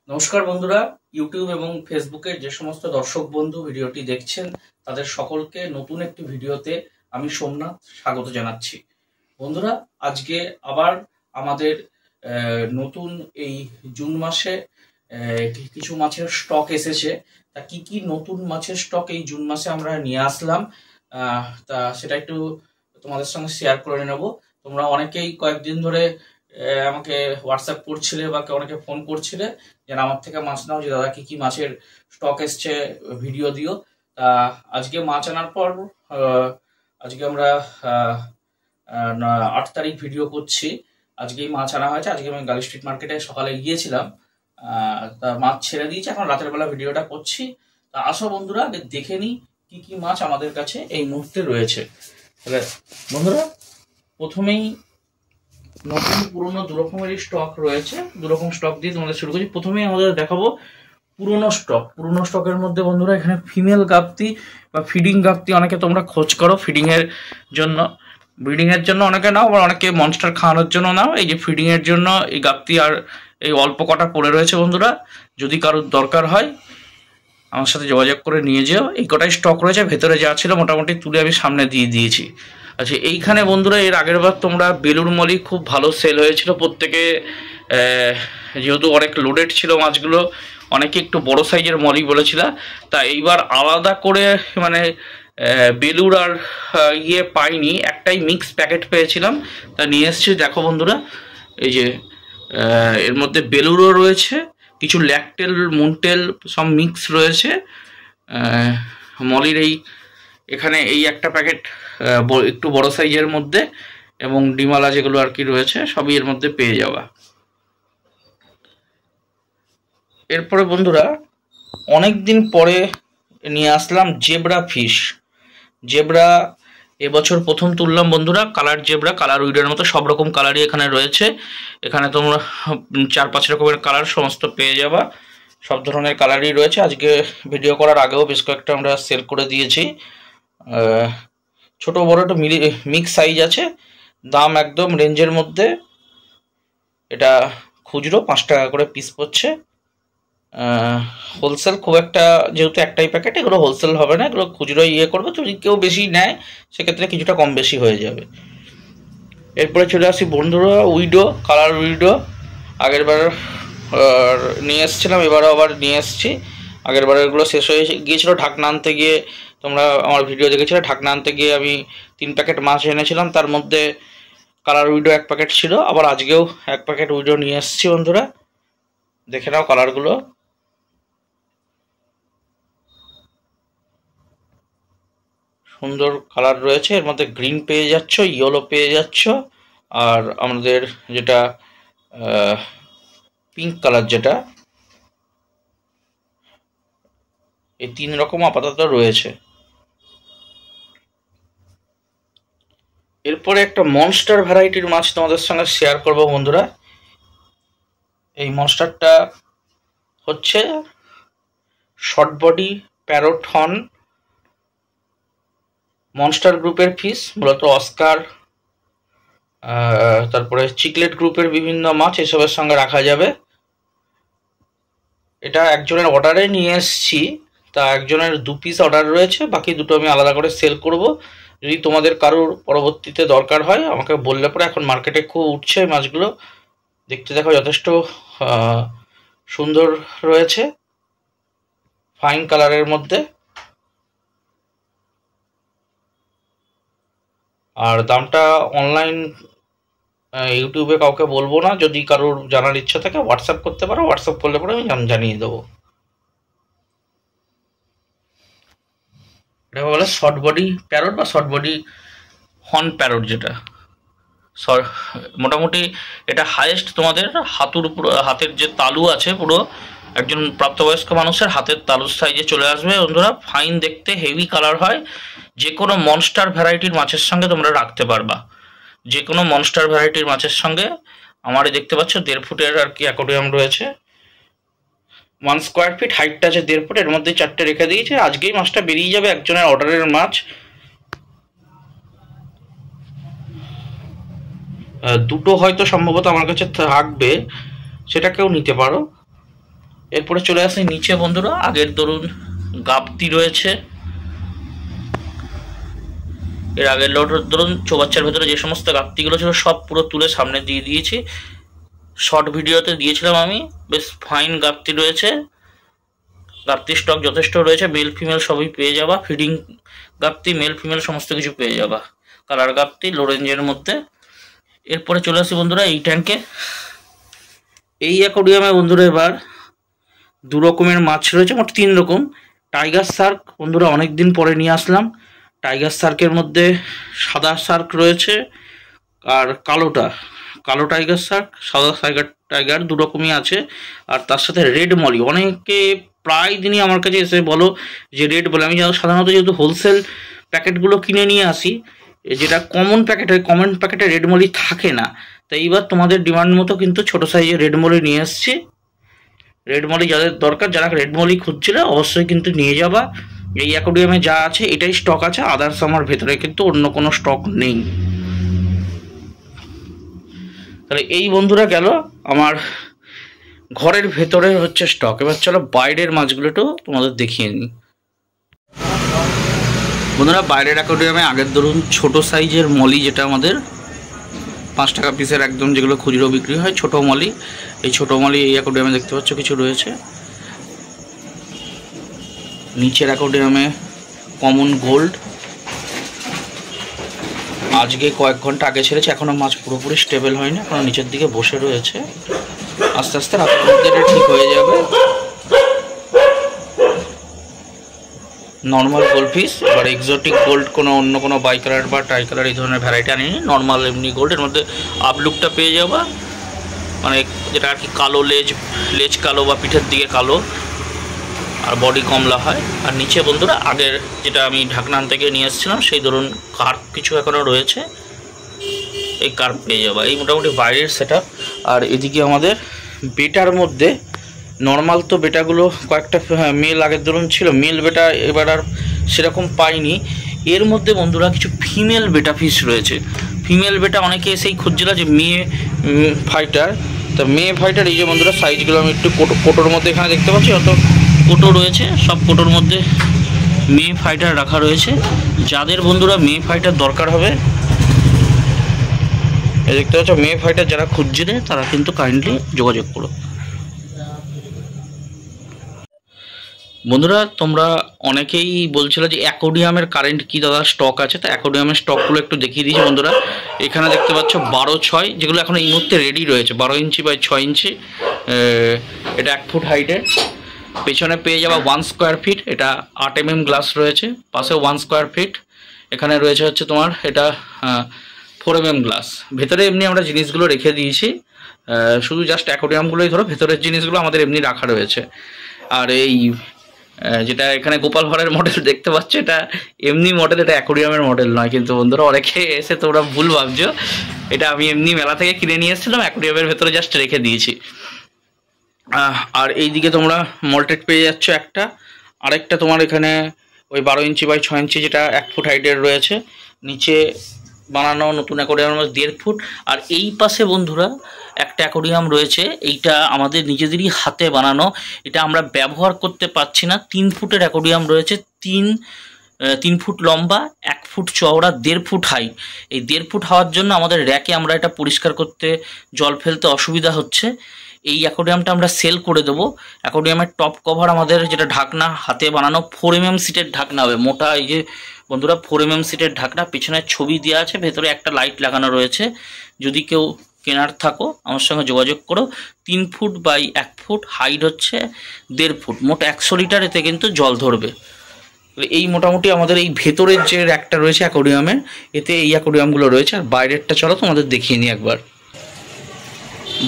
নমস্কার বন্ধুরা, ইউটিউব এবং ফেসবুকে যে সমস্ত দর্শক বন্ধু ভিডিওটি দেখছেন তাদের সকলকে নতুন একটি ভিডিওতে আমি সোমনাথ স্বাগত জানাচ্ছি। বন্ধুরা, আজকে আবার আমাদের নতুন এই জুন মাসে কিছু মাছের স্টক এসেছে। তা কি কি নতুন মাছের স্টক এই জুন মাসে আমরা নিয়ে আসলাম তা সেটা একটু তোমাদের সঙ্গে শেয়ার করে নেব। তোমরা অনেকেই কয়েকদিন ধরে আমাকে হোয়াটসঅ্যাপ করছিলে বা অনেকে ফোন করছিলে যে আমার থেকে মাছ নাও, যে দাদা কি কি মাছের স্টক এসছে ভিডিও দিও। তা আজকে মাছ আনার পর আজকে আমরা 8 তারিখ ভিডিও করছি। আজকেই মাছ আনা হয়েছে। আজকে আমি গার্ল স্ট্রিট মার্কেটে সকালে গিয়েছিলাম, তা মাছ ছেড়ে দিয়েছি, এখন রাতের বেলা ভিডিওটা করছি। তা আসো বন্ধুরা, আগে দেখে নিই কি কি মাছ আমাদের কাছে এই মুহূর্তে রয়েছে। তাহলে বন্ধুরা, প্রথমেই নতুন পুরনো দু রকমেরই স্টক রয়েছে। দু রকম স্টক দিয়ে তোমাদের শুরু করছি। প্রথমেই আমাদের দেখাবো পুরনো স্টক। পুরনো স্টকের মধ্যে বন্ধুরা এখানে ফিমেল গাপ্তি বা ফিডিং গাপ্তি অনেকে তোমরা খোঁজ করো ফিডিং এর জন্য, ব্রিডিং এর জন্য অনেকে নাও, আবার অনেকে মনস্টার খাওয়ানোর জন্য নাও। এই যে ফিডিং এর জন্য এই গাপ্তি আর এই অল্প কটা পড়ে রয়েছে বন্ধুরা, যদি কারোর দরকার হয় আমার সাথে যোগাযোগ করে নিয়ে যেও। এই কটাই স্টক রয়েছে, ভেতরে যা ছিল মোটামুটি তুলে আমি সামনে দিয়ে দিয়েছি। আচ্ছা, এইখানে বন্ধুরা এর আগের বার তোমরা বেলুর মলি খুব ভালো সেল হয়েছিল প্রত্যেকে, যেহেতু অনেক লোডেড ছিল মাছগুলো, অনেকে একটু বড় সাইজের মলি বলেছিল। তা এইবার আলাদা করে মানে বেলুর আর ইয়ে পাইনি, একটাই মিক্স প্যাকেট পেয়েছিলাম, তা নিয়ে এসেছি। দেখো বন্ধুরা, এই যে এর মধ্যে বেলুরও রয়েছে, কিছু ল্যাকটেল মুনটেল সব মিক্স রয়েছে। মলির এখানে এই একটা প্যাকেট একটু বড় সাইজের মধ্যে, এবং ডিমালা যেগুলো আর কি রয়েছে সবই এর মধ্যে পেয়ে যাওয়া। এরপরে বন্ধুরা অনেক দিন পরে নিয়ে আসলাম জেব্রা ফিশ। জেব্রা এবছর প্রথম তুললাম বন্ধুরা। কালার জেব্রা, কালার উইডের মতো সব রকম কালারই এখানে রয়েছে। এখানে তোমরা 4-5 রকমের কালার সমস্ত পেয়ে যাবা, সব ধরনের কালারই রয়েছে। আজকে ভিডিও করার আগেও বেশ কয়েকটা আমরা সেল করে দিয়েছি। ছোট বড় একটা মিক্স সাইজ আছে, দাম একদম রেঞ্জের মধ্যে। এটা খুচরো 5 টাকা করে পিস পড়ছে। হোলসেল খুব একটা, যেহেতু একটাই প্যাকেট, এগুলো হোলসেল হবে না, এগুলো খুচরো ইয়ে করবে। যদি কেউ বেশি নেয় সেক্ষেত্রে কিছুটা কম বেশি হয়ে যাবে। এরপরে চলে আসি বন্ধুরা উইডো, কালার উইডো। আগের বার নিয়ে এসেছিলাম, এবারও আবার নিয়ে এসেছি। আগের বারেরগুলো শেষ হয়ে গিয়েছিলো ঢাকনা আনতে গিয়ে, তোমরা আমার ভিডিও দেখেছিলে। ঢাকনা আনতে গিয়ে আমি 3 প্যাকেট মাছ এনেছিলাম, তার মধ্যে কালার উইডো 1 প্যাকেট ছিল। আবার আজকেও 1 প্যাকেট উইডো নিয়ে এসেছি বন্ধুরা, দেখে নাও কালারগুলো। সুন্দর কালার রয়েছে, এর মধ্যে গ্রিন পেয়ে যাচ্ছ, ইয়েলো পেয়ে যাচ্ছ, আর আমাদের যেটা পিঙ্ক কালার, যেটা এই 3 রকম আপাতত রয়েছে। এরপরে একটা মনস্টার ভ্যারাইটির মাছ তোমাদের সঙ্গে শেয়ার করব বন্ধুরা। এই মনস্টারটা হচ্ছে short body parrot horn monster গ্রুপের ফিশ, মূলত অস্কার, তারপরে চিকলেট গ্রুপের বিভিন্ন মাছ এসবের সঙ্গে রাখা যাবে। এটা একজনের অর্ডারে নিয়ে এসেছি, তা একজনের 2 পিস অর্ডার রয়েছে, বাকি দুটো আমি আলাদা করে সেল করব। যদি তোমাদের কারোর পরবর্তীতে দরকার হয় আমাকে বললে পরে। এখন মার্কেটে খুব উঠছে মাছগুলো, দেখতে দেখো যথেষ্ট সুন্দর রয়েছে, ফাইন কালারের মধ্যে। আর দামটা অনলাইন ইউটিউবে কাউকে বলবো না, যদি কারোর জানার ইচ্ছা থাকে হোয়াটসঅ্যাপ করতে পারো, হোয়াটসঅ্যাপ করলে পরে আমি জানিয়ে দেবো। এটা বলে শর্ট বডি প্যারট বা শর্ট বডি হর্ন প্যারট, যেটা মোটামুটি এটা হাইয়েস্ট তোমাদের হাতুর পুরো, হাতের যে তালু আছে পুরো একজন প্রাপ্তবয়স্ক মানুষের হাতের তালুর সাইজে চলে আসবে বন্ধুরা। ফাইন দেখতে, হেভি কালার হয়। যে কোনো মনস্টার ভ্যারাইটির মাছের সঙ্গে তোমরা রাখতে পারবা, যে কোনো মনস্টার ভ্যারাইটির মাছের সঙ্গে। আমারই দেখতে পাচ্ছ 1.5 ফুটের আর কি অ্যাকোয়ারিয়াম রয়েছে, 1 স্কোয়ার ফিট, হাইটটা আছে 1.5 ফুট। এর মধ্যে 4টে রেখে দিয়েছে, আজকেই মাছটা বেরিয়ে যাবে, একজনের অর্ডারের মাছ। দুটো হয়তো সম্ভবত আমার কাছে থাকবে, সেটাকেও নিতে পারো। এরপরে চলে আসি নিচে বন্ধুরা। আগের ধরুন গাপ্তি রয়েছে, এর আগের ধরুন চৌবাচ্চার ভেতরে যে সমস্ত গাপ্তিগুলো ছিল সব পুরো তুলে সামনে দিয়ে দিয়েছি। শর্ট ভিডিওতে দিয়েছিলাম আমি, বেশ ফাইন গাপ্তি রয়েছে, গাপ্তির স্টক যথেষ্ট রয়েছে, মেল ফিমেল সবই পেয়ে যাবা, ফিডিং গাপ্তি মেল ফিমেল সমস্ত কিছু পেয়ে যাবা, কালার গাপ্তি লো রেঞ্জের মধ্যে। এরপরে চলে আসি বন্ধুরা এই ট্যাঙ্কে। এই অ্যাকোরিয়ামে বন্ধুরা এবার দু রকমের মাছ রয়েছে, মোট 3 রকম। টাইগার শার্ক বন্ধুরা অনেক দিন পরে নিয়ে আসলাম। টাইগার শার্কের মধ্যে সাদা শার্ক রয়েছে আর কালো টাইগার শার্ক, সাদা টাইগার দু রকমই আছে। আর তার সাথে রেড মলি। অনেকে প্রায় দিনই আমার কাছে এসে বলো যে রেড মলি। আমি সাধারণত যেহেতু হোলসেল প্যাকেটগুলো কিনে নিয়ে আসি, যেটা কমন প্যাকেট হয়, কমন প্যাকেটে রেড মলি থাকে না। তাই এবার তোমাদের ডিমান্ড মতো কিন্তু ছোটো সাইজের রেড মলি নিয়ে এসছি। রেড মলি যাদের দরকার, যারা রেড মলি খুঁজছিলে অবশ্যই কিন্তু নিয়ে যাবা। এই অ্যাকোরিয়ামে যা আছে এটাই স্টক আছে, আদার্স আমার ভেতরে কিন্তু অন্য কোনো স্টক নেই। তাহলে এই বন্ধুরা গেল আমার ঘরের ভেতরে হচ্ছে স্টক। এবার চলো বাইরের মাছগুলো একটু তোমাদের দেখিয়ে নিই বন্ধুরা। বাইরের অ্যাকোরিয়ামে আগের ধরুন ছোট সাইজের মলি, যেটা আমাদের 5 টাকা পিসের একদম, যেগুলো খুচরো বিক্রি হয়, ছোট মলি। এই ছোট মলি এই অ্যাকোরিয়ামে দেখতে পাচ্ছ কিছু রয়েছে। নিচের অ্যাকোরিয়ামে কমন গোল্ড, আজকে কয়েক ঘন্টা আগে ছেড়েছে, এখনও মাছ পুরোপুরি স্টেবল হয়নি, এখনও নিচের দিকে বসে রয়েছে। আস্তে আস্তে রাতের মধ্যে এটা ঠিক হয়ে যাবে। Normal gold piece. এবার এক্সোটিক গোল্ড কোনো অন্য কোনো বাই কালার বা ট্রাই কালার এই ধরনের ভ্যারাইটি আনিনি, নর্মাল এমনি গোল্ডের মধ্যে আপলুকটা পেয়ে যাবা, মানে যেটা আর কি কালো লেজ কালো বা পিঠের দিকে কালো আর বডি কমলা হয়। আর নিচে বন্ধুরা আগের যেটা আমি ঢাকনান থেকে নিয়ে এসেছিলাম সেই ধরুন কার্প কিছু এখনও রয়েছে, এই কার্প পেয়ে যাবা। এই মোটামুটি বাইরের সেট আপ। আর এদিকে আমাদের বেটার মধ্যে নর্মাল তো বেটাগুলো কয়েকটা মেল আগের ধরুন ছিল, মেল বেটা এবার আর সেরকম পাইনি। এর মধ্যে বন্ধুরা কিছু ফিমেল বেটা ফিস রয়েছে। ফিমেল বেটা অনেকে এসেই খুঁজছিল যে মেয়ে ফাইটার, তা মেয়ে ফাইটার এই যে বন্ধুরা সাইজগুলো আমি একটু কোটোর মধ্যে এখানে দেখতে পাচ্ছি, অত কোটো রয়েছে, সব কোটোর মধ্যে মেয়ে ফাইটার রাখা রয়েছে। যাদের বন্ধুরা মেয়ে ফাইটার দরকার হবে, এই দেখতে পাচ্ছ মেয়ে ফাইটার যারা খুঁজছিলে তারা কিন্তু কাইন্ডলি যোগাযোগ করো বন্ধুরা। তোমরা অনেকেই বলছিলে যে অ্যাকোরিয়ামের কারেন্ট কি দাদা স্টক আছে, তো অ্যাকোরিয়ামের স্টকগুলো একটু দেখিয়ে দিয়েছি বন্ধুরা। এখানে দেখতে পাচ্ছ 12/6, যেগুলো এখন এই মুহূর্তে রেডি রয়েছে, 12 ইঞ্চি বাই 6 ইঞ্চি। এটা 1 ফুট হাইটের। পেছনে পেয়ে যাবা 1 স্কোয়ার ফিট, এটা 8 mm গ্লাস রয়েছে। পাশেও 1 স্কোয়ার ফিট। এখানে রয়েছে হচ্ছে তোমার এটা 4 mm গ্লাস। ভেতরে এমনি আমরা জিনিসগুলো রেখে দিয়েছি, শুধু জাস্ট অ্যাকোরিয়ামগুলোই ধরো, ভেতরের জিনিসগুলো আমাদের এমনি রাখা রয়েছে। আর এই যেটা এখানে গোপাল ভাঁড়ের মডেল দেখতে পাচ্ছ, এটা এমনি মডেল, এটা অ্যাকোরিয়ামের মডেল নয় কিন্তু বন্ধুরা। অনেকে এসে তোমরা ভুল ভাবছো, এটা আমি এমনি মেলা থেকে কিনে নিয়ে এসেছিলাম, অ্যাকোরিয়ামের ভেতরে জাস্ট রেখে দিয়েছি। আর এই দিকে তোমরা মল্টেড পেয়ে যাচ্ছ একটা, আরেকটা তোমার এখানে ওই 12 ইঞ্চি বাই 6 ইঞ্চি, যেটা 1 ফুট হাইটের রয়েছে। নিচে বানানো নতুন অ্যাকোরিয়ামের মধ্যে 1.5 ফুট। আর এই পাশে বন্ধুরা একটা অ্যাকোরিয়াম রয়েছে, এইটা আমাদের নিজেদেরই হাতে বানানো, এটা আমরা ব্যবহার করতে পারছি না। 3 ফুটের অ্যাকোরিয়াম রয়েছে, 3 ফুট লম্বা, 1 ফুট চওড়া, 1.5 ফুট হাইট। এই 1.5 ফুট হওয়ার জন্য আমাদের র্যাকে আমরা এটা পরিষ্কার করতে, জল ফেলতে অসুবিধা হচ্ছে। এই অ্যাকোরিয়ামটা আমরা সেল করে দেবো। অ্যাকোরিয়ামের টপ কভার আমাদের যেটা ঢাকনা হাতে বানানো 4 mm সিটের ঢাকনা হবে, মোটা। এই যে বন্ধুরা 4 mm সিটের ঢাকনা, পেছনে ছবি দেওয়া আছে, ভেতরে একটা লাইট লাগানো রয়েছে। যদি কেউ কেনার থাকো আমার সঙ্গে যোগাযোগ করো। 3 ফুট বাই 1 ফুট, হাইট হচ্ছে 1.5 ফুট, মোট 100 লিটার এতে কিন্তু জল ধরবে। এই মোটামুটি আমাদের এই ভেতরের যে র্যাকটা রয়েছে অ্যাকোরিয়ামের, এতে এই অ্যাকোরিয়ামগুলো রয়েছে। আর বাইরেরটা চলো তোমাদের দেখিয়ে নিই একবার।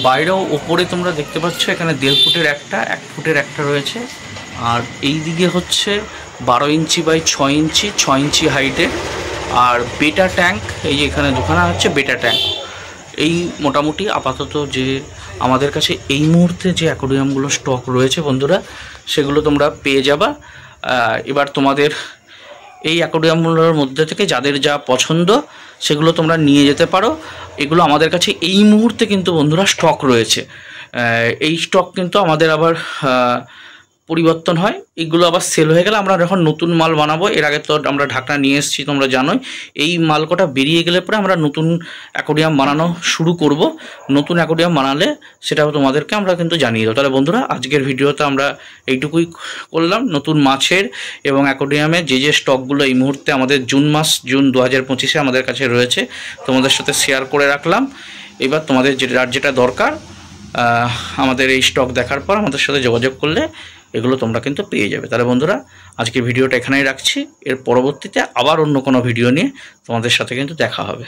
বাইরেও ওপরে তোমরা দেখতে পাচ্ছ এখানে 1.5 ফুটের একটা, 1 ফুটের একটা রয়েছে। আর এই দিকে হচ্ছে 12 ইঞ্চি বাই 6 ইঞ্চি, 6 ইঞ্চি হাইটের। আর বেটা ট্যাঙ্ক, এই যে এখানে দোকানে হচ্ছে বেটা ট্যাঙ্ক। এই মোটামুটি আপাতত যে আমাদের কাছে এই মুহূর্তে যে অ্যাকোরিয়ামগুলো স্টক রয়েছে বন্ধুরা, সেগুলো তোমরা পেয়ে যাবা। এবার তোমাদের এই অ্যাকোরিয়ামগুলোর মধ্যে থেকে যাদের যা পছন্দ সেগুলো তোমরা নিয়ে যেতে পারো। এগুলো আমাদের কাছে এই মুহূর্তে কিন্তু বন্ধুরা স্টক রয়েছে। এই স্টক কিন্তু আমাদের আবার পরিবর্তন হয়, এইগুলো আবার সেল হয়ে গেলে আমরা যখন নতুন মাল বানাবো, এর আগে তো আমরা ঢাকনা নিয়ে এসেছি তোমরা জানোই, এই মাল কটা বেরিয়ে গেলে পরে আমরা নতুন অ্যাকোরিয়াম বানানো শুরু করব। নতুন অ্যাকোরিয়াম বানালে সেটাও তোমাদেরকে আমরা কিন্তু জানিয়ে দেবো। তাহলে বন্ধুরা আজকের ভিডিওতে আমরা এইটুকুই করলাম, নতুন মাছের এবং অ্যাকোরিয়ামের যে স্টকগুলো এই মুহূর্তে আমাদের জুন 2025 আমাদের কাছে রয়েছে তোমাদের সাথে শেয়ার করে রাখলাম। এবার তোমাদের যেটা দরকার আমাদের এই স্টক দেখার পর আমাদের সাথে যোগাযোগ করলে এগুলো তোমরা কিন্তু পেয়ে যাবে। তাহলে বন্ধুরা আজকে ভিডিওটা এখানেই রাখছি, এর পরবর্তীতে আবার অন্য কোনো ভিডিও নিয়ে তোমাদের সাথে কিন্তু দেখা হবে।